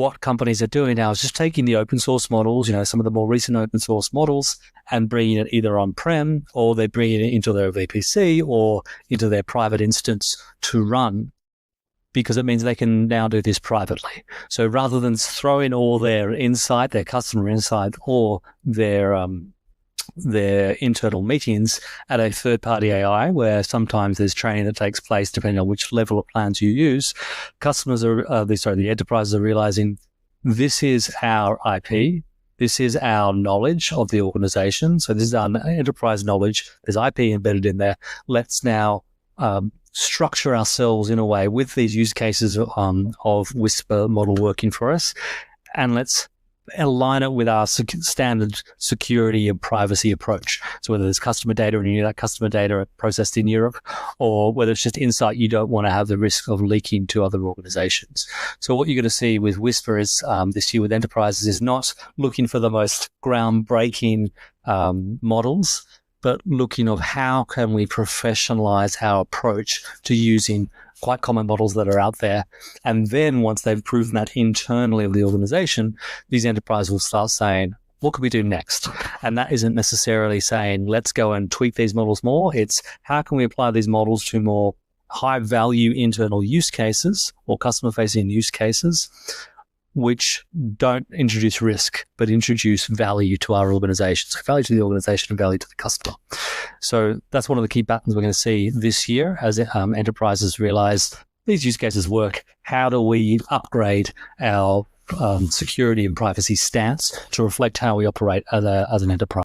what companies are doing now is just taking the open source models, some of the more recent open source models, and bringing it either on-prem, or they're bringing it into their VPC or into their private instance to run, because it means they can now do this privately. So rather than throwing all their insight, their customer insight, or their internal meetings at a third-party AI, where sometimes there's training that takes place depending on which level of plans you use, the enterprises are realizing this is our IP, this is our knowledge of the organization, so this is our enterprise knowledge, there's IP embedded in there. Let's now structure ourselves in a way with these use cases of Whisper model working for us, and let's align it with our standard security and privacy approach. So whether there's customer data and you need that customer data processed in Europe, or whether it's just insight you don't want to have the risk of leaking to other organizations. So what you're going to see with Whisper is this year with enterprises is not looking for the most groundbreaking models, but looking of how can we professionalize our approach to using quite common models that are out there. And then once they've proven that internally of the organization, these enterprises will start saying, what can we do next? And that isn't necessarily saying, let's go and tweak these models more. It's how can we apply these models to more high value internal use cases or customer facing use cases, which don't introduce risk, but introduce value to our organization. So value to the organization and value to the customer. So that's one of the key patterns we're going to see this year as enterprises realize these use cases work. How do we upgrade our security and privacy stance to reflect how we operate as an enterprise?